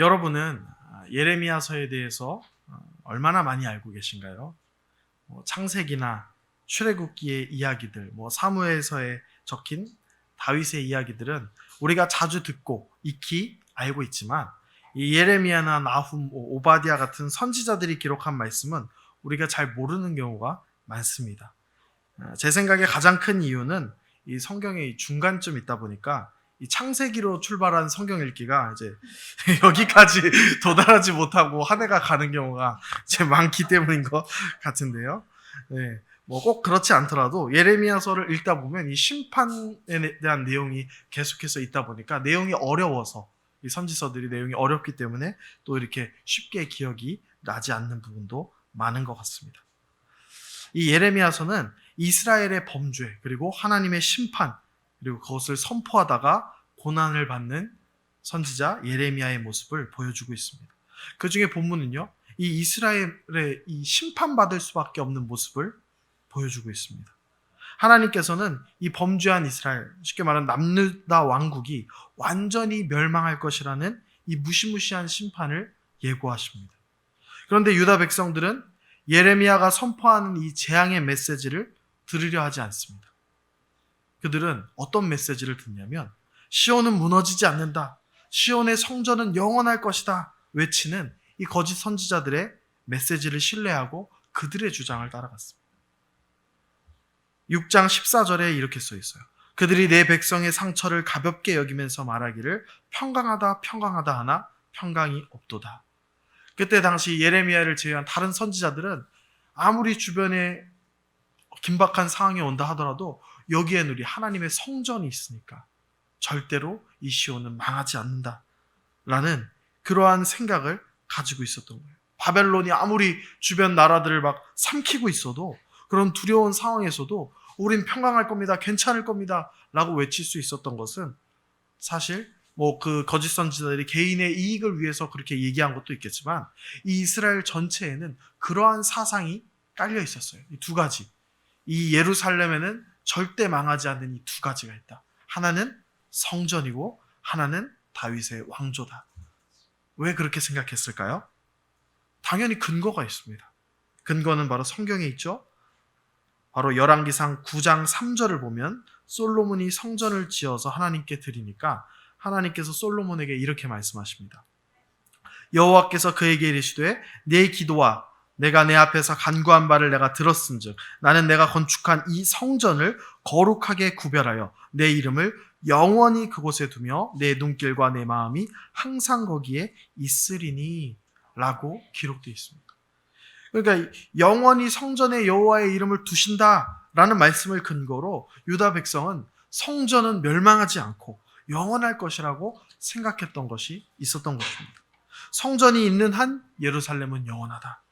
여러분은 예레미야서에 대해서 얼마나 많이 알고 계신가요? 창세기나 출애굽기의 이야기들, 사무엘서에 적힌 다윗의 이야기들은 우리가 자주 듣고 익히 알고 있지만 이 예레미야나 나훔, 오바댜 같은 선지자들이 기록한 말씀은 우리가 잘 모르는 경우가 많습니다. 제 생각에 가장 큰 이유는 이 성경의 중간쯤 있다 보니까 이 창세기로 출발한 성경 읽기가 이제 여기까지 도달하지 못하고 한 해가 가는 경우가 이제 많기 때문인 것 같은데요. 네, 꼭 그렇지 않더라도 예레미야서를 읽다 보면 이 심판에 대한 내용이 계속해서 있다 보니까 내용이 어려워서 이 선지서들이 내용이 어렵기 때문에 또 이렇게 쉽게 기억이 나지 않는 부분도 많은 것 같습니다. 이 예레미야서는 이스라엘의 범죄 그리고 하나님의 심판 그리고 그것을 선포하다가 고난을 받는 선지자 예레미야의 모습을 보여주고 있습니다. 그 중에 본문은요, 이 이스라엘의 이 심판받을 수밖에 없는 모습을 보여주고 있습니다. 하나님께서는 이 범죄한 이스라엘, 쉽게 말하면 남유다 왕국이 완전히 멸망할 것이라는 이 무시무시한 심판을 예고하십니다. 그런데 유다 백성들은 예레미야가 선포하는 이 재앙의 메시지를 들으려 하지 않습니다. 그들은 어떤 메시지를 듣냐면 시온은 무너지지 않는다. 시온의 성전은 영원할 것이다. 외치는 이 거짓 선지자들의 메시지를 신뢰하고 그들의 주장을 따라갔습니다. 6장 14절에 이렇게 써 있어요. 그들이 내 백성의 상처를 가볍게 여기면서 말하기를 평강하다 평강하다 하나 평강이 없도다. 그때 당시 예레미야를 제외한 다른 선지자들은 아무리 주변에 긴박한 상황이 온다 하더라도 여기에는 우리 하나님의 성전이 있으니까 절대로 이 시온은 망하지 않는다 라는 그러한 생각을 가지고 있었던 거예요. 바벨론이 아무리 주변 나라들을 막 삼키고 있어도 그런 두려운 상황에서도 우린 평강할 겁니다. 괜찮을 겁니다. 라고 외칠 수 있었던 것은 사실 그 거짓 선지자들이 개인의 이익을 위해서 그렇게 얘기한 것도 있겠지만 이 이스라엘 전체에는 그러한 사상이 깔려 있었어요. 이 두 가지. 이 예루살렘에는 절대 망하지 않는 이 두 가지가 있다. 하나는 성전이고 하나는 다윗의 왕조다. 왜 그렇게 생각했을까요? 당연히 근거가 있습니다. 근거는 바로 성경에 있죠. 바로 열왕기상 9장 3절을 보면 솔로몬이 성전을 지어서 하나님께 드리니까 하나님께서 솔로몬에게 이렇게 말씀하십니다. 여호와께서 그에게 이르시되 내 기도와 내가 내 앞에서 간구한 바를 내가 들었은즉 나는 내가 건축한 이 성전을 거룩하게 구별하여 내 이름을 영원히 그곳에 두며 내 눈길과 내 마음이 항상 거기에 있으리니 라고 기록되어 있습니다. 그러니까 영원히 성전에 여호와의 이름을 두신다라는 말씀을 근거로 유다 백성은 성전은 멸망하지 않고 영원할 것이라고 생각했던 것이 있었던 것입니다. 성전이 있는 한 예루살렘은 영원하다.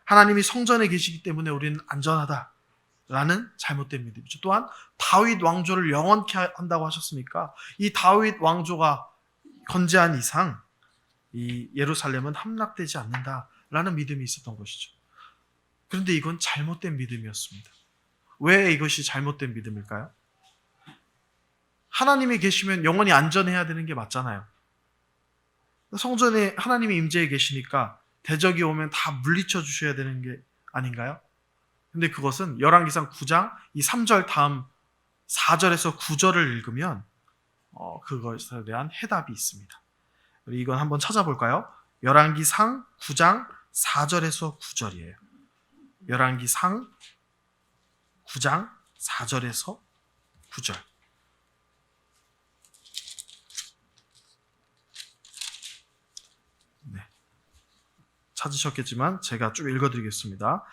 하나님이 성전에 계시기 때문에 우리는 안전하다라는 잘못된 믿음이죠. 또한 다윗 왕조를 영원케 한다고 하셨으니까 이 다윗 왕조가 건재한 이상 이 예루살렘은 함락되지 않는다라는 믿음이 있었던 것이죠. 그런데 이건 잘못된 믿음이었습니다. 왜 이것이 잘못된 믿음일까요? 하나님이 계시면 영원히 안전해야 되는 게 맞잖아요. 성전에 하나님이 임재해 계시니까 대적이 오면 다 물리쳐 주셔야 되는 게 아닌가요? 근데 그것은 열왕기상 9장 이 3절 다음 4절에서 9절을 읽으면 그것에 대한 해답이 있습니다. 우리 이건 한번 찾아볼까요? 열왕기상 9장 4절에서 9절이에요. 열왕기상 9장 4절에서 9절. 네. 찾으셨겠지만 제가 쭉 읽어드리겠습니다.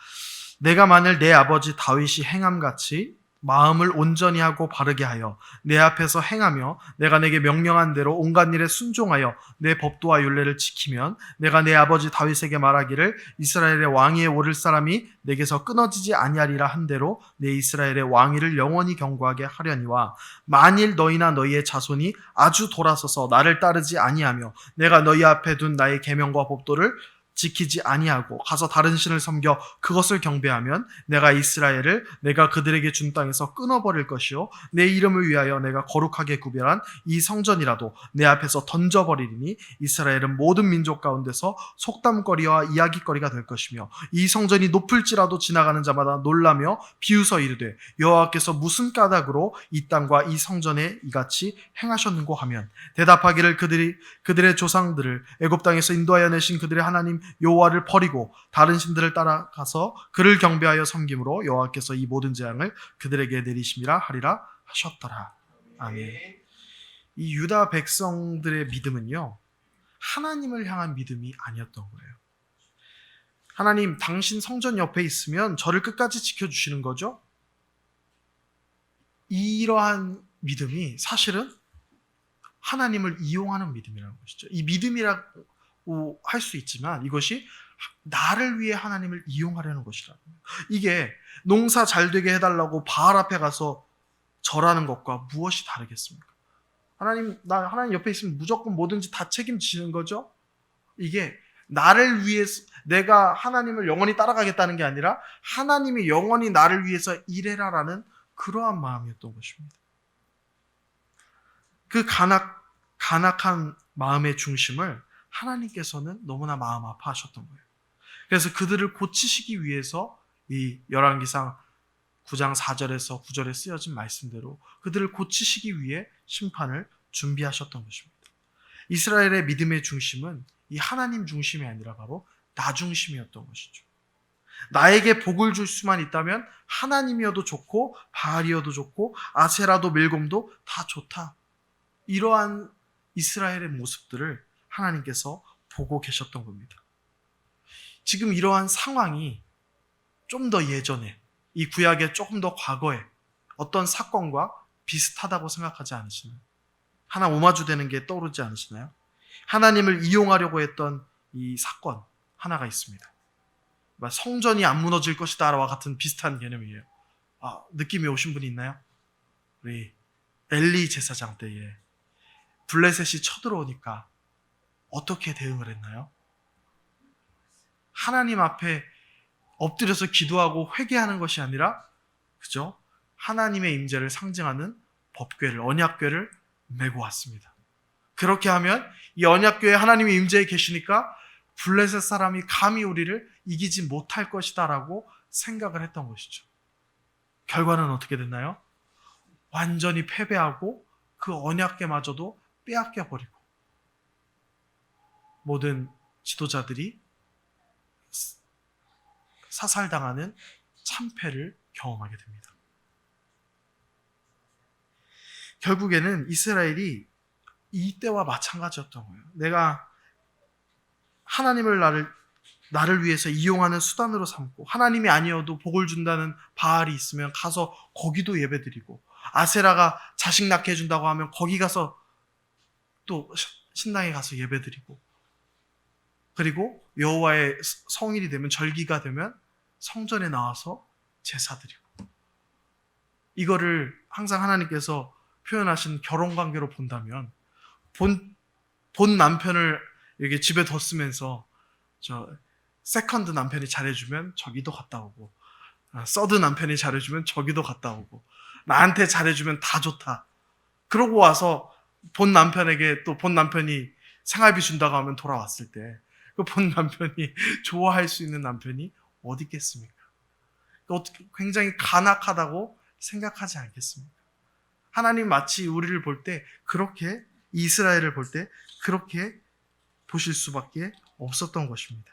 내가 만일 내 아버지 다윗이 행함같이 마음을 온전히 하고 바르게 하여 내 앞에서 행하며 내가 내게 명령한 대로 온갖 일에 순종하여 내 법도와 율례를 지키면 내가 내 아버지 다윗에게 말하기를 이스라엘의 왕위에 오를 사람이 내게서 끊어지지 아니하리라 한 대로 내 이스라엘의 왕위를 영원히 경고하게 하려니와 만일 너희나 너희의 자손이 아주 돌아서서 나를 따르지 아니하며 내가 너희 앞에 둔 나의 계명과 법도를 지키지 아니하고 가서 다른 신을 섬겨 그것을 경배하면 내가 이스라엘을 내가 그들에게 준 땅에서 끊어버릴 것이요 내 이름을 위하여 내가 거룩하게 구별한 이 성전이라도 내 앞에서 던져버리리니 이스라엘은 모든 민족 가운데서 속담거리와 이야기거리가 될 것이며 이 성전이 높을지라도 지나가는 자마다 놀라며 비웃어 이르되 여호와께서 무슨 까닭으로 이 땅과 이 성전에 이같이 행하셨는고 하면 대답하기를 그들의 조상들을 애굽 땅에서 인도하여 내신 그들의 하나님 여호와를 버리고 다른 신들을 따라가서 그를 경배하여 섬김으로 여호와께서 이 모든 재앙을 그들에게 내리심이라 하리라 하셨더라. 아멘. 이 유다 백성들의 믿음은요, 하나님을 향한 믿음이 아니었던 거예요. 하나님, 당신 성전 옆에 있으면 저를 끝까지 지켜주시는 거죠? 이러한 믿음이 사실은 하나님을 이용하는 믿음이라는 것이죠. 이 믿음이라고 할 수 있지만 이것이 나를 위해 하나님을 이용하려는 것이라는 거예요. 이게 농사 잘 되게 해달라고 바알 앞에 가서 절하는 것과 무엇이 다르겠습니까? 하나님 옆에 있으면 무조건 뭐든지 다 책임지는 거죠? 이게 나를 위해서, 내가 하나님을 영원히 따라가겠다는 게 아니라 하나님이 영원히 나를 위해서 일해라라는 그러한 마음이었던 것입니다. 그 간악한 마음의 중심을 하나님께서는 너무나 마음 아파하셨던 거예요. 그래서 그들을 고치시기 위해서 이 열왕기상 9장 4절에서 9절에 쓰여진 말씀대로 그들을 고치시기 위해 심판을 준비하셨던 것입니다. 이스라엘의 믿음의 중심은 이 하나님 중심이 아니라 바로 나 중심이었던 것이죠. 나에게 복을 줄 수만 있다면 하나님이어도 좋고 바알이어도 좋고 아세라도 밀곰도 다 좋다. 이러한 이스라엘의 모습들을 하나님께서 보고 계셨던 겁니다. 지금 이러한 상황이 좀 더 예전에, 이 구약의 조금 더 과거에 어떤 사건과 비슷하다고 생각하지 않으시나요? 하나 오마주 되는 게 떠오르지 않으시나요? 하나님을 이용하려고 했던 이 사건 하나가 있습니다. 성전이 안 무너질 것이다와 같은 비슷한 개념이에요. 느낌이 오신 분이 있나요? 우리 엘리 제사장 때에 블레셋이 쳐들어오니까 어떻게 대응을 했나요? 하나님 앞에 엎드려서 기도하고 회개하는 것이 아니라 그죠? 하나님의 임재를 상징하는 법궤를, 언약궤를 메고 왔습니다. 그렇게 하면 이 언약궤에 하나님의 임재에 계시니까 블레셋 사람이 감히 우리를 이기지 못할 것이다 라고 생각을 했던 것이죠. 결과는 어떻게 됐나요? 완전히 패배하고 그 언약궤마저도 빼앗겨버리고 모든 지도자들이 사살당하는 참패를 경험하게 됩니다. 결국에는 이스라엘이 이때와 마찬가지였던 거예요. 내가 하나님을 나를 위해서 이용하는 수단으로 삼고 하나님이 아니어도 복을 준다는 바알이 있으면 가서 거기도 예배드리고 아세라가 자식 낳게 해준다고 하면 거기 가서 또 신당에 가서 예배드리고 그리고 여호와의 성일이 되면 절기가 되면 성전에 나와서 제사드리고 이거를 항상 하나님께서 표현하신 결혼관계로 본다면 본 남편을 이렇게 집에 뒀으면서 세컨드 남편이 잘해주면 저기도 갔다 오고 서드 남편이 잘해주면 저기도 갔다 오고 나한테 잘해주면 다 좋다. 그러고 와서 본 남편에게 또 본 남편이 생활비 준다고 하면 돌아왔을 때 그 본 남편이 좋아할 수 있는 남편이 어디 있겠습니까? 굉장히 간악하다고 생각하지 않겠습니까? 하나님 마치 우리를 볼 때 그렇게 이스라엘을 볼 때 그렇게 보실 수밖에 없었던 것입니다.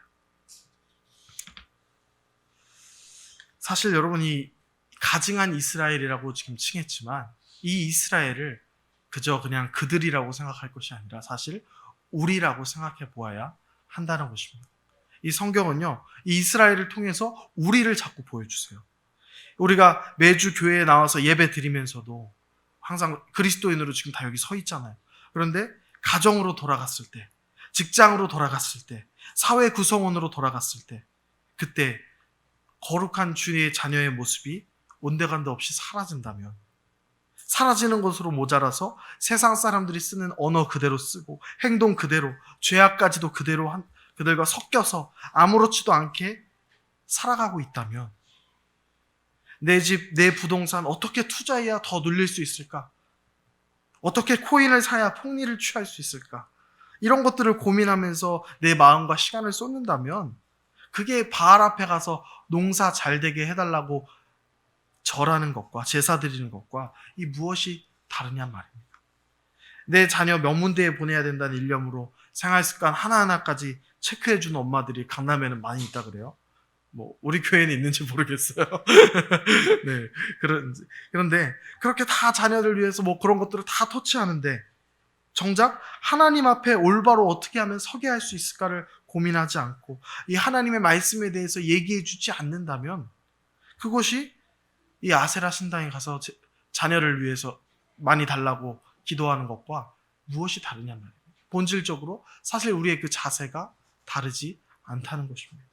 사실 여러분이 가증한 이스라엘이라고 지금 칭했지만 이 이스라엘을 그저 그냥 그들이라고 생각할 것이 아니라 사실 우리라고 생각해 보아야 한다는 것입니다. 이 성경은요, 이 이스라엘을 통해서 우리를 자꾸 보여주세요. 우리가 매주 교회에 나와서 예배 드리면서도 항상 그리스도인으로 지금 다 여기 서 있잖아요. 그런데 가정으로 돌아갔을 때, 직장으로 돌아갔을 때, 사회 구성원으로 돌아갔을 때, 그때 거룩한 주의 자녀의 모습이 온데간데 없이 사라진다면 사라지는 것으로 모자라서 세상 사람들이 쓰는 언어 그대로 쓰고 행동 그대로 죄악까지도 그대로 그들과 섞여서 아무렇지도 않게 살아가고 있다면 내 집, 내 부동산 어떻게 투자해야 더 늘릴 수 있을까? 어떻게 코인을 사야 폭리를 취할 수 있을까? 이런 것들을 고민하면서 내 마음과 시간을 쏟는다면 그게 바알 앞에 가서 농사 잘 되게 해달라고 절하는 것과 제사 드리는 것과 이 무엇이 다르냐 말입니다. 내 자녀 명문대에 보내야 된다는 일념으로 생활습관 하나하나까지 체크해주는 엄마들이 강남에는 많이 있다 그래요. 뭐 우리 교회는 있는지 모르겠어요. 네, 그런데 그렇게 다 자녀를 위해서 뭐 그런 것들을 다 터치하는데 정작 하나님 앞에 올바로 어떻게 하면 서게 할 수 있을까를 고민하지 않고 이 하나님의 말씀에 대해서 얘기해 주지 않는다면 그것이 이 아세라 신당에 가서 자녀를 위해서 많이 달라고 기도하는 것과 무엇이 다르냐 말이에요. 본질적으로 사실 우리의 그 자세가 다르지 않다는 것입니다.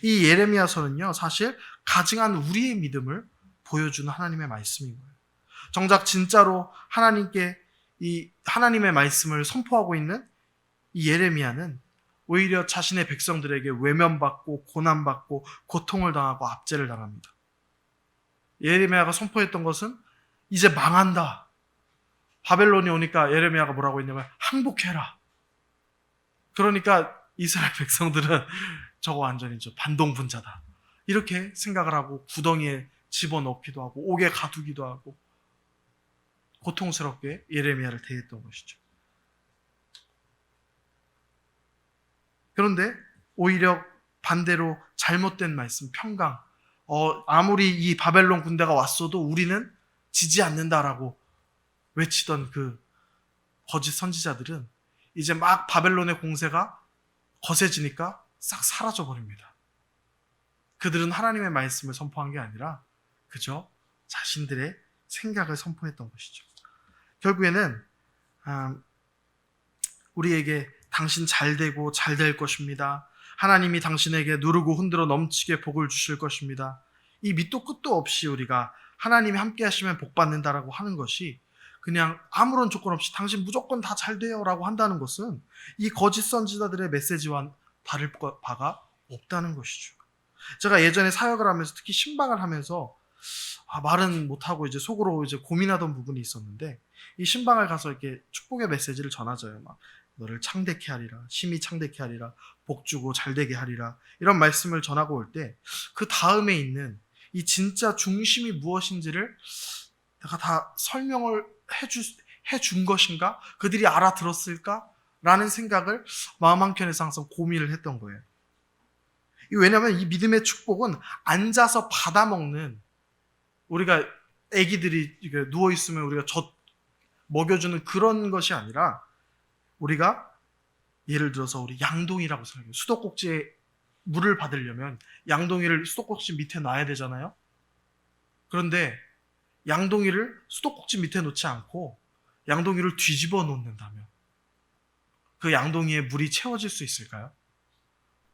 이 예레미야서는요, 사실 가증한 우리의 믿음을 보여주는 하나님의 말씀인 거예요. 정작 진짜로 하나님께 이 하나님의 말씀을 선포하고 있는 이 예레미야는 오히려 자신의 백성들에게 외면받고 고난받고 고통을 당하고 압제를 당합니다. 예레미야가 선포했던 것은 이제 망한다. 바벨론이 오니까 예레미야가 뭐라고 했냐면 항복해라. 그러니까 이스라엘 백성들은 저거 완전히 반동분자다. 이렇게 생각을 하고 구덩이에 집어넣기도 하고 옥에 가두기도 하고 고통스럽게 예레미야를 대했던 것이죠. 그런데 오히려 반대로 잘못된 말씀, 평강. 아무리 이 바벨론 군대가 왔어도 우리는 지지 않는다라고 외치던 그 거짓 선지자들은 이제 막 바벨론의 공세가 거세지니까 싹 사라져 버립니다. 그들은 하나님의 말씀을 선포한 게 아니라 그저 자신들의 생각을 선포했던 것이죠. 결국에는 우리에게 당신 잘 되고 잘 될 것입니다. 하나님이 당신에게 누르고 흔들어 넘치게 복을 주실 것입니다. 이 밑도 끝도 없이 우리가 하나님이 함께 하시면 복 받는다라고 하는 것이 그냥 아무런 조건 없이 당신 무조건 다 잘 돼요 라고 한다는 것은 이 거짓 선지자들의 메시지와 다를 바가 없다는 것이죠. 제가 예전에 사역을 하면서 특히 신방을 하면서 말은 못하고 이제 속으로 이제 고민하던 부분이 있었는데 이 신방을 가서 이렇게 축복의 메시지를 전하져요. 막 너를 창대케 하리라, 심히 창대케 하리라, 복 주고 잘 되게 하리라 이런 말씀을 전하고 올 때 그 다음에 있는 이 진짜 중심이 무엇인지를 내가 다 설명을 해준 것인가? 그들이 알아들었을까? 라는 생각을 마음 한켠에서 항상 고민을 했던 거예요. 왜냐하면 이 믿음의 축복은 앉아서 받아먹는 우리가 애기들이 누워있으면 우리가 먹여주는 그런 것이 아니라 우리가 예를 들어서 우리 양동이라고 생각해요. 수도꼭지에 물을 받으려면 양동이를 수도꼭지 밑에 놔야 되잖아요. 그런데 양동이를 수도꼭지 밑에 놓지 않고 양동이를 뒤집어 놓는다면 그 양동이에 물이 채워질 수 있을까요?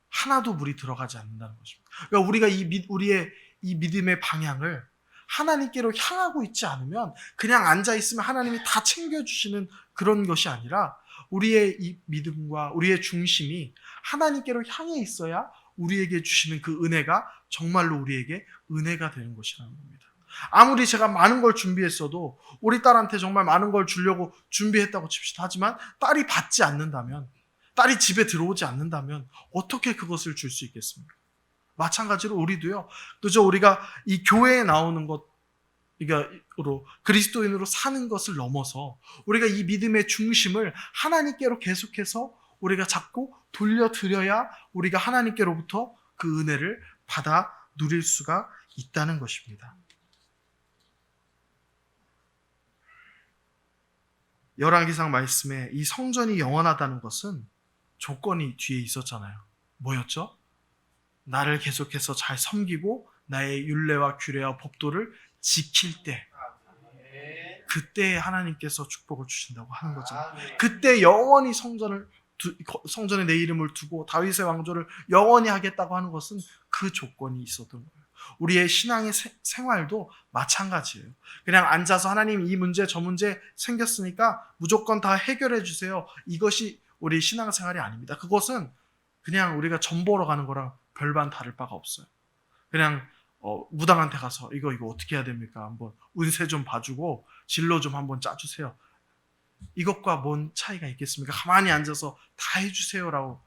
하나도 물이 들어가지 않는다는 것입니다. 그러니까 우리가 우리의 이 믿음의 방향을 하나님께로 향하고 있지 않으면 그냥 앉아있으면 하나님이 다 챙겨주시는 그런 것이 아니라 우리의 이 믿음과 우리의 중심이 하나님께로 향해 있어야 우리에게 주시는 그 은혜가 정말로 우리에게 은혜가 되는 것이라는 겁니다. 아무리 제가 많은 걸 준비했어도 우리 딸한테 정말 많은 걸 주려고 준비했다고 칩시다. 하지만 딸이 받지 않는다면, 딸이 집에 들어오지 않는다면 어떻게 그것을 줄 수 있겠습니까? 마찬가지로 우리도요. 그저 우리가 이 교회에 나오는 것으로 그리스도인으로 사는 것을 넘어서 우리가 이 믿음의 중심을 하나님께로 계속해서 우리가 자꾸 돌려드려야 우리가 하나님께로부터 그 은혜를 받아 누릴 수가 있다는 것입니다. 열왕기상 말씀에 이 성전이 영원하다는 것은 조건이 뒤에 있었잖아요. 뭐였죠? 나를 계속해서 잘 섬기고 나의 율례와 규례와 법도를 지킬 때 그때 하나님께서 축복을 주신다고 하는 거잖아요. 그때 영원히 성전에 내 이름을 두고 다윗의 왕조를 영원히 하겠다고 하는 것은 그 조건이 있었던 거예요. 우리의 신앙의 생활도 마찬가지예요. 그냥 앉아서 하나님 이 문제 저 문제 생겼으니까 무조건 다 해결해 주세요. 이것이 우리 신앙생활이 아닙니다. 그것은 그냥 우리가 점 보러 가는 거랑 별반 다를 바가 없어요. 그냥 무당한테 가서 이거 어떻게 해야 됩니까? 한번 운세 좀 봐주고 진로 좀 한번 짜주세요. 이것과 뭔 차이가 있겠습니까? 가만히 앉아서 다 해주세요라고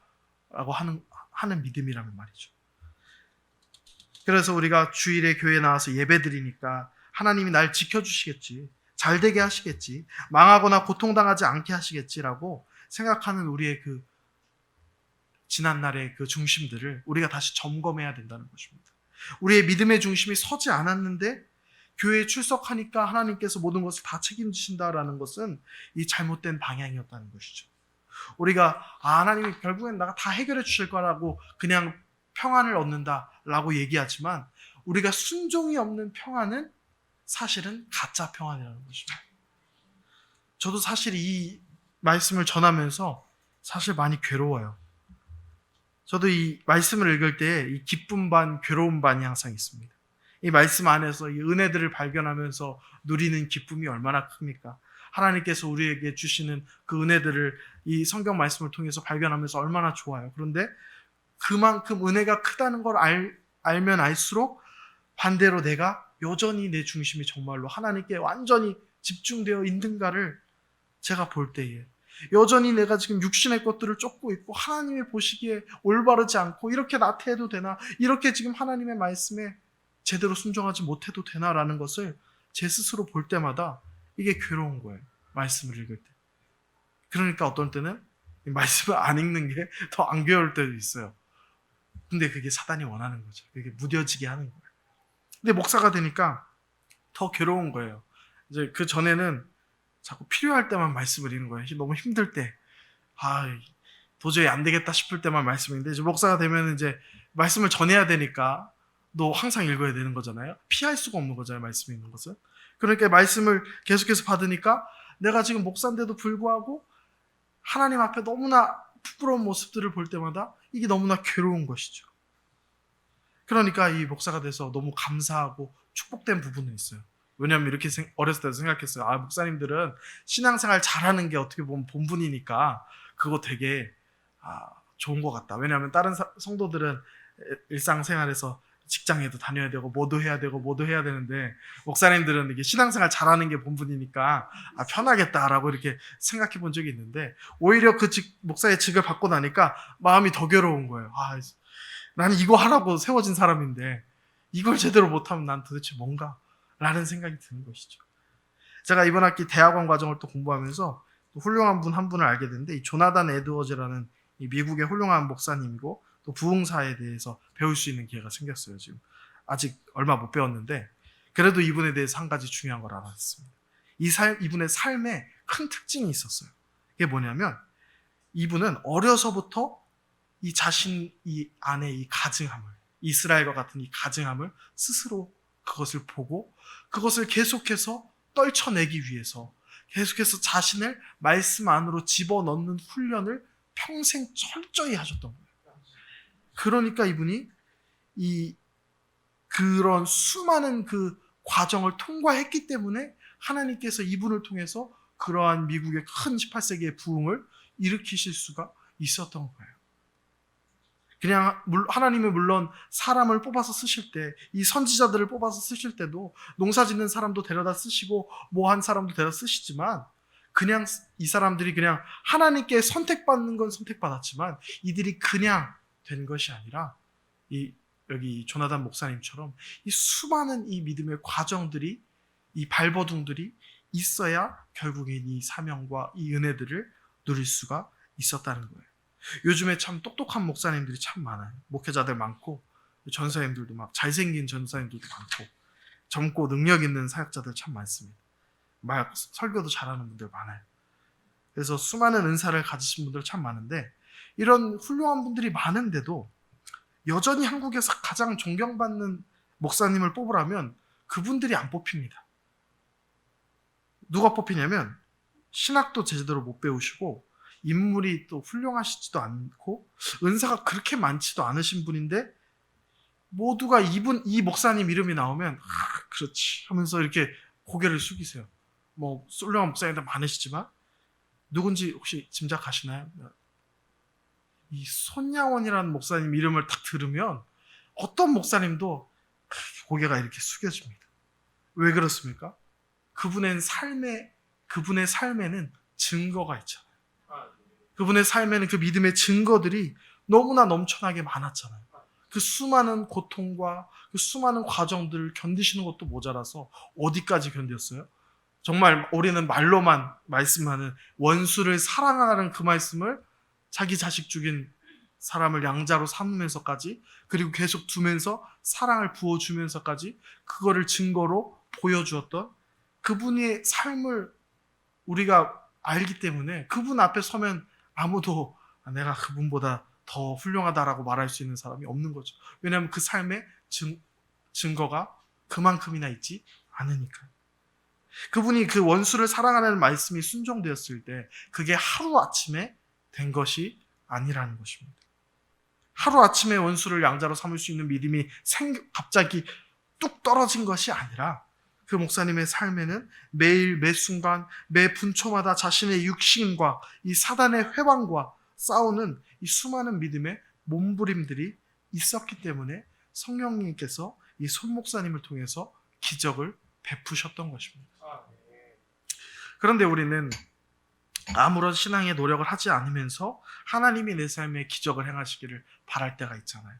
하는 믿음이라는 말이죠. 그래서 우리가 주일에 교회 나와서 예배 드리니까 하나님이 날 지켜주시겠지, 잘 되게 하시겠지, 망하거나 고통당하지 않게 하시겠지라고 생각하는 우리의 그 지난날의 그 중심들을 우리가 다시 점검해야 된다는 것입니다. 우리의 믿음의 중심이 서지 않았는데 교회에 출석하니까 하나님께서 모든 것을 다 책임지신다라는 것은 이 잘못된 방향이었다는 것이죠. 우리가 하나님이 결국엔 나가 다 해결해 주실 거라고 그냥 평안을 얻는다라고 얘기하지만 우리가 순종이 없는 평안은 사실은 가짜 평안이라는 것입니다. 저도 사실 이 말씀을 전하면서 사실 많이 괴로워요. 저도 이 말씀을 읽을 때 이 기쁨 반 괴로움 반이 항상 있습니다. 이 말씀 안에서 이 은혜들을 발견하면서 누리는 기쁨이 얼마나 큽니까? 하나님께서 우리에게 주시는 그 은혜들을 이 성경 말씀을 통해서 발견하면서 얼마나 좋아요. 그런데 그만큼 은혜가 크다는 걸 알면 알수록 반대로 내가 여전히 내 중심이 정말로 하나님께 완전히 집중되어 있는가를 제가 볼 때에 여전히 내가 지금 육신의 것들을 쫓고 있고 하나님이 보시기에 올바르지 않고 이렇게 나태해도 되나, 이렇게 지금 하나님의 말씀에 제대로 순종하지 못해도 되나라는 것을 제 스스로 볼 때마다 이게 괴로운 거예요. 말씀을 읽을 때. 그러니까 어떤 때는 말씀을 안 읽는 게 더 안 괴로울 때도 있어요. 근데 그게 사단이 원하는 거죠. 그게 무뎌지게 하는 거예요. 근데 목사가 되니까 더 괴로운 거예요. 이제 그 전에는 자꾸 필요할 때만 말씀을 읽는 거예요. 너무 힘들 때, 도저히 안 되겠다 싶을 때만 말씀인데, 이제 목사가 되면 이제 말씀을 전해야 되니까 너 항상 읽어야 되는 거잖아요. 피할 수가 없는 거잖아요. 말씀이 있는 것은. 그러니까 말씀을 계속해서 받으니까 내가 지금 목사인데도 불구하고 하나님 앞에 너무나 부끄러운 모습들을 볼 때마다 이게 너무나 괴로운 것이죠. 그러니까 이 목사가 돼서 너무 감사하고 축복된 부분은 있어요. 왜냐하면 이렇게 어렸을 때도 생각했어요. 목사님들은 신앙생활 잘하는 게 어떻게 보면 본분이니까 그거 되게 좋은 것 같다. 왜냐하면 다른 성도들은 일상생활에서 직장에도 다녀야 되고 뭐도 해야 되고 뭐도 해야 되는데 목사님들은 이게 신앙생활 잘하는 게 본분이니까 편하겠다라고 이렇게 생각해 본 적이 있는데, 오히려 그 목사의 직을 받고 나니까 마음이 더 괴로운 거예요. 나는 이거 하라고 세워진 사람인데 이걸 제대로 못하면 난 도대체 뭔가 라는 생각이 드는 것이죠. 제가 이번 학기 대학원 과정을 또 공부하면서 또 훌륭한 분 한 분을 알게 됐는데, 이 조나단 에드워즈라는 이 미국의 훌륭한 목사님이고 또 부흥사에 대해서 배울 수 있는 기회가 생겼어요. 지금 아직 얼마 못 배웠는데 그래도 이분에 대해서 한 가지 중요한 걸 알았습니다. 이분의 삶에 큰 특징이 있었어요. 이게 뭐냐면 이분은 어려서부터 이 자신 안에 이 가증함을, 이스라엘과 같은 이 가증함을 스스로 그것을 보고 그것을 계속해서 떨쳐내기 위해서 계속해서 자신을 말씀 안으로 집어넣는 훈련을 평생 철저히 하셨던 거예요. 그러니까 이분이 그런 수많은 그 과정을 통과했기 때문에 하나님께서 이분을 통해서 그러한 미국의 큰 18세기의 부흥을 일으키실 수가 있었던 거예요. 그냥 하나님은 물론 사람을 뽑아서 쓰실 때, 이 선지자들을 뽑아서 쓰실 때도 농사 짓는 사람도 데려다 쓰시고 뭐 한 사람도 데려다 쓰시지만, 그냥 이 사람들이 그냥 하나님께 선택받는 건 선택받았지만 이들이 그냥 된 것이 아니라 여기 조나단 목사님처럼 이 수많은 이 믿음의 과정들이, 이 발버둥들이 있어야 결국엔 이 사명과 이 은혜들을 누릴 수가 있었다는 거예요. 요즘에 참 똑똑한 목사님들이 참 많아요. 목회자들 많고 전사님들도 막 잘생긴 전사님들도 많고 젊고 능력 있는 사역자들 참 많습니다. 막 설교도 잘하는 분들 많아요. 그래서 수많은 은사를 가지신 분들 참 많은데, 이런 훌륭한 분들이 많은데도 여전히 한국에서 가장 존경받는 목사님을 뽑으라면 그분들이 안 뽑힙니다. 누가 뽑히냐면 신학도 제대로 못 배우시고 인물이 또 훌륭하시지도 않고 은사가 그렇게 많지도 않으신 분인데, 모두가 이 목사님 이름이 나오면 그렇지 하면서 이렇게 고개를 숙이세요. 뭐 훌륭한 목사님들 많으시지만 누군지 혹시 짐작하시나요? 이 손양원이라는 목사님 이름을 딱 들으면 어떤 목사님도 고개가 이렇게 숙여집니다. 왜 그렇습니까? 그분의 삶에는 증거가 있잖아요. 그분의 삶에는 그 믿음의 증거들이 너무나 넘쳐나게 많았잖아요. 그 수많은 고통과 그 수많은 과정들을 견디시는 것도 모자라서 어디까지 견뎠어요? 정말 우리는 말로만 말씀하는 원수를 사랑하라는 그 말씀을 자기 자식 죽인 사람을 양자로 삼으면서까지, 그리고 계속 두면서 사랑을 부어주면서까지 그거를 증거로 보여주었던 그분의 삶을 우리가 알기 때문에 그분 앞에 서면 아무도 내가 그분보다 더 훌륭하다라고 말할 수 있는 사람이 없는 거죠. 왜냐하면 그 삶의 증거가 그만큼이나 있지 않으니까. 그분이 그 원수를 사랑하는 말씀이 순종되었을 때 그게 하루아침에 된 것이 아니라는 것입니다. 하루아침에 원수를 양자로 삼을 수 있는 믿음이 갑자기 뚝 떨어진 것이 아니라 그 목사님의 삶에는 매일 매 순간 매 분초마다 자신의 육신과 이 사단의 회방과 싸우는 이 수많은 믿음의 몸부림들이 있었기 때문에 성령님께서 이 손 목사님을 통해서 기적을 베푸셨던 것입니다. 그런데 우리는 아무런 신앙의 노력을 하지 않으면서 하나님이 내 삶에 기적을 행하시기를 바랄 때가 있잖아요.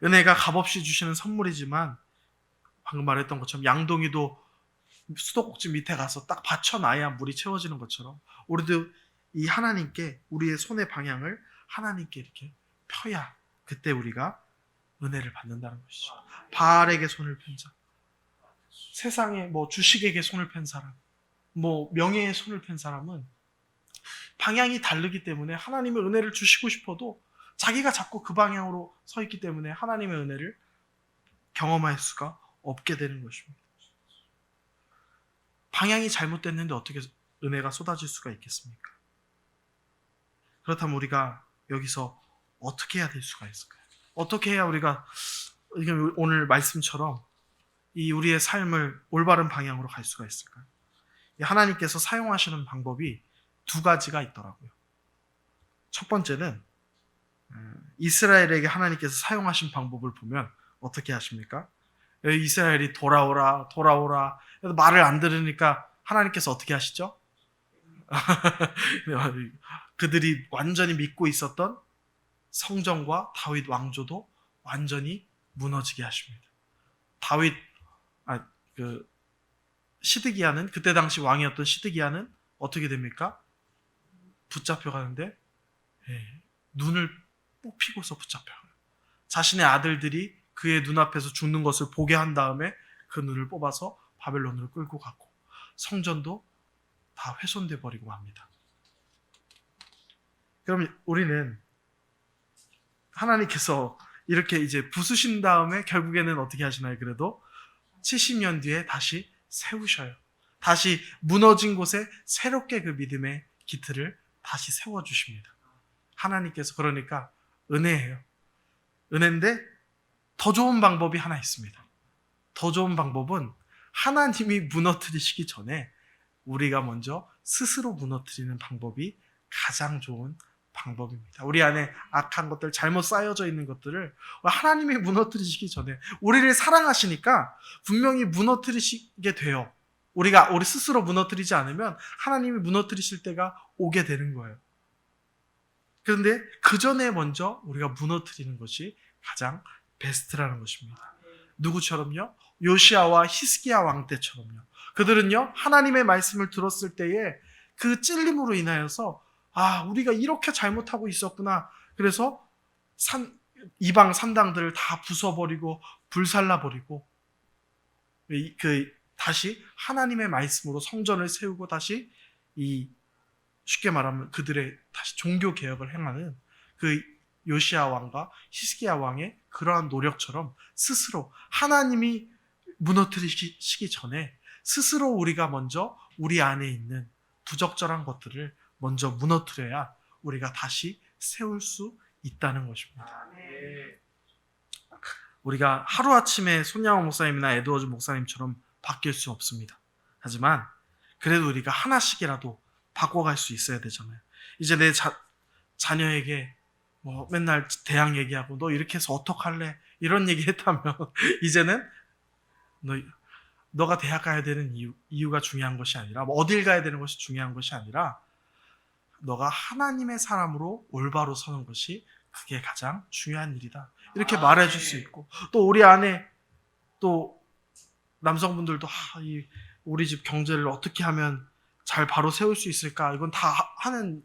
은혜가 값없이 주시는 선물이지만 방금 말했던 것처럼 양동이도 수도꼭지 밑에 가서 딱 받쳐놔야 물이 채워지는 것처럼 우리도 이 하나님께 우리의 손의 방향을 하나님께 이렇게 펴야 그때 우리가 은혜를 받는다는 것이죠. 바알에게 손을 편 자, 세상에 주식에게 손을 편 사람, 명예에 손을 편 사람은 방향이 다르기 때문에 하나님의 은혜를 주시고 싶어도 자기가 자꾸 그 방향으로 서 있기 때문에 하나님의 은혜를 경험할 수가 없게 되는 것입니다. 방향이 잘못됐는데 어떻게 은혜가 쏟아질 수가 있겠습니까? 그렇다면 우리가 여기서 어떻게 해야 될 수가 있을까요? 어떻게 해야 우리가 오늘 말씀처럼 이 우리의 삶을 올바른 방향으로 갈 수가 있을까요? 하나님께서 사용하시는 방법이 두 가지가 있더라고요. 첫 번째는 이스라엘에게 하나님께서 사용하신 방법을 보면 어떻게 하십니까? 이스라엘이 돌아오라 말을 안 들으니까 하나님께서 어떻게 하시죠? 그들이 완전히 믿고 있었던 성전과 다윗 왕조도 완전히 무너지게 하십니다. 시드기야는, 그때 당시 왕이었던 시드기야는 어떻게 됩니까? 붙잡혀가는데 눈을 뽑히고서 붙잡혀요. 자신의 아들들이 그의 눈앞에서 죽는 것을 보게 한 다음에 그 눈을 뽑아서 바벨론으로 끌고 갔고 성전도 다 훼손돼 버리고 맙니다. 그럼 우리는 하나님께서 이렇게 이제 부수신 다음에 결국에는 어떻게 하시나요? 그래도 70년 뒤에 다시 세우셔요. 다시 무너진 곳에 새롭게 그 믿음의 기틀을 다시 세워주십니다. 하나님께서 그러니까 은혜예요. 은혜인데 더 좋은 방법이 하나 있습니다. 더 좋은 방법은 하나님이 무너뜨리시기 전에 우리가 먼저 스스로 무너뜨리는 방법이 가장 좋은 방법입니다. 우리 안에 악한 것들, 잘못 쌓여져 있는 것들을 하나님이 무너뜨리시기 전에 우리를 사랑하시니까 분명히 무너뜨리시게 돼요. 우리 스스로 무너뜨리지 않으면 하나님이 무너뜨리실 때가 오게 되는 거예요. 그런데 그 전에 먼저 우리가 무너뜨리는 것이 가장 베스트라는 것입니다. 누구처럼요? 요시아와 히스기야 왕 때처럼요. 그들은요, 하나님의 말씀을 들었을 때에 그 찔림으로 인하여서 우리가 이렇게 잘못하고 있었구나. 그래서 이방 산당들을 다 부숴버리고 불살라버리고 다시 하나님의 말씀으로 성전을 세우고 다시 쉽게 말하면 그들의 다시 종교 개혁을 행하는 그 요시아 왕과 히스기야 왕의 그러한 노력처럼 스스로 하나님이 무너뜨리시기 전에 스스로 우리가 먼저 우리 안에 있는 부적절한 것들을 먼저 무너뜨려야 우리가 다시 세울 수 있다는 것입니다. 우리가 하루아침에 손양호 목사님이나 에드워즈 목사님처럼 바뀔 수 없습니다. 하지만 그래도 우리가 하나씩이라도 바꿔갈 수 있어야 되잖아요. 이제 내 자녀에게 뭐 맨날 대학 얘기하고 너 이렇게 해서 어떡할래? 이런 얘기 했다면 이제는 너가 대학 가야 되는 이유가 중요한 것이 아니라 뭐 어딜 가야 되는 것이 중요한 것이 아니라 너가 하나님의 사람으로 올바로 서는 것이 그게 가장 중요한 일이다. 이렇게 말해줄 수 있고 또 우리 안에 또 남성분들도 우리 집 경제를 어떻게 하면 잘 바로 세울 수 있을까? 이건 다 하는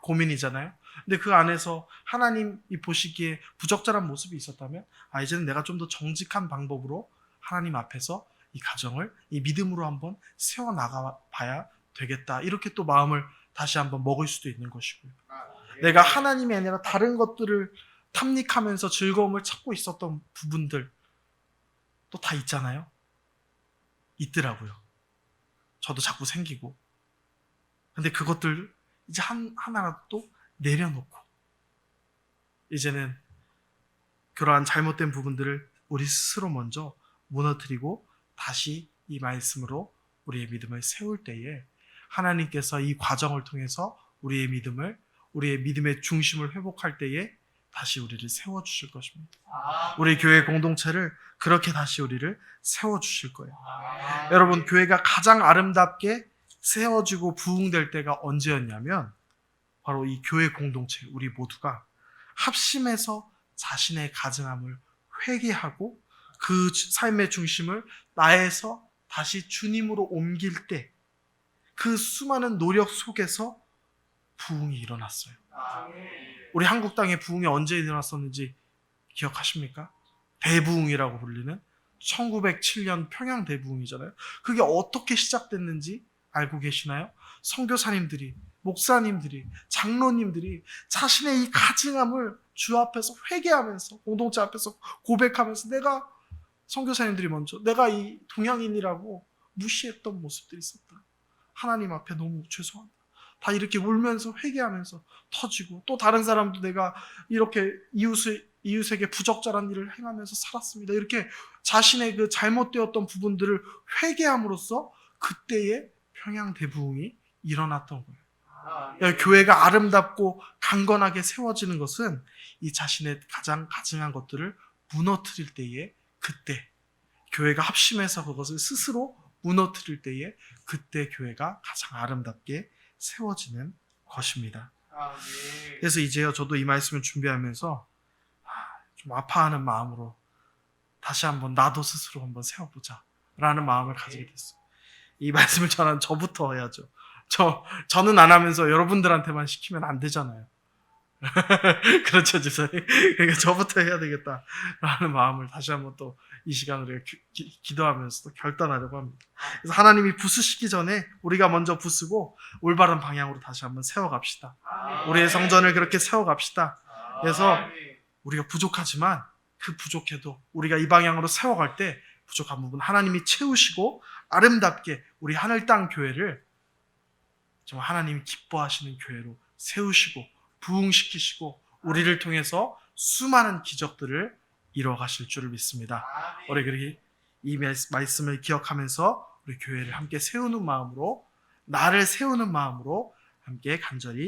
고민이잖아요. 근데 그 안에서 하나님이 보시기에 부적절한 모습이 있었다면 이제는 내가 좀 더 정직한 방법으로 하나님 앞에서 이 가정을 이 믿음으로 한번 세워나가 봐야 되겠다. 이렇게 또 마음을 다시 한번 먹을 수도 있는 것이고요. 내가 하나님이 아니라 다른 것들을 탐닉하면서 즐거움을 찾고 있었던 부분들 또 다 있잖아요. 있더라고요. 저도 자꾸 생기고. 근데 그것들 이제 하나라도 또 내려놓고 이제는 그러한 잘못된 부분들을 우리 스스로 먼저 무너뜨리고 다시 이 말씀으로 우리의 믿음을 세울 때에 하나님께서 이 과정을 통해서 우리의 믿음의 중심을 회복할 때에 다시 우리를 세워주실 것입니다. 우리 교회 공동체를 그렇게 다시 우리를 세워주실 거예요. 여러분, 교회가 가장 아름답게 세워지고 부흥될 때가 언제였냐면 바로 이 교회 공동체 우리 모두가 합심해서 자신의 가증함을 회개하고 그 삶의 중심을 나에서 다시 주님으로 옮길 때 그 수많은 노력 속에서 부흥이 일어났어요. 우리 한국 땅의 부흥이 언제 일어났었는지 기억하십니까? 대부흥이라고 불리는 1907년 평양 대부흥이잖아요. 그게 어떻게 시작됐는지 알고 계시나요? 선교사님들이, 목사님들이, 장로님들이 자신의 이 가증함을 주 앞에서 회개하면서 공동체 앞에서 고백하면서 선교사님들이 먼저 내가 이 동양인이라고 무시했던 모습들이 있었다. 하나님 앞에 너무 죄송합니다. 다 이렇게 울면서 회개하면서 터지고 또 다른 사람도 내가 이렇게 이웃에게 부적절한 일을 행하면서 살았습니다. 이렇게 자신의 그 잘못되었던 부분들을 회개함으로써 그때의 평양 대부흥이 일어났던 거예요. 교회가 아름답고 강건하게 세워지는 것은 이 자신의 가장 가증한 것들을 무너뜨릴 때에 그때 교회가 합심해서 그것을 스스로 무너뜨릴 때에 그때 교회가 가장 아름답게 세워지는 것입니다. 그래서 이제요 저도 이 말씀을 준비하면서 좀 아파하는 마음으로 다시 한번 나도 스스로 한번 세워보자 라는 마음을 가지게 됐어요. 이 말씀을 전한 저부터 해야죠. 저는 안 하면서 여러분들한테만 시키면 안 되잖아요. 그렇죠, 지사님. 그러니까 저부터 해야 되겠다라는 마음을 다시 한번 또 이 시간을 기도하면서 또 결단하려고 합니다. 그래서 하나님이 부수시기 전에 우리가 먼저 부수고 올바른 방향으로 다시 한번 세워갑시다. 우리의 성전을 그렇게 세워갑시다. 그래서 우리가 부족하지만 그 부족해도 우리가 이 방향으로 세워갈 때 부족한 부분 하나님이 채우시고 아름답게 우리 하늘 땅 교회를 정말 하나님이 기뻐하시는 교회로 세우시고 부흥시키시고 우리를 통해서 수많은 기적들을 이루어가실 줄을 믿습니다. 우리 그렇게 이 말씀을 기억하면서 우리 교회를 함께 세우는 마음으로 나를 세우는 마음으로 함께 간절히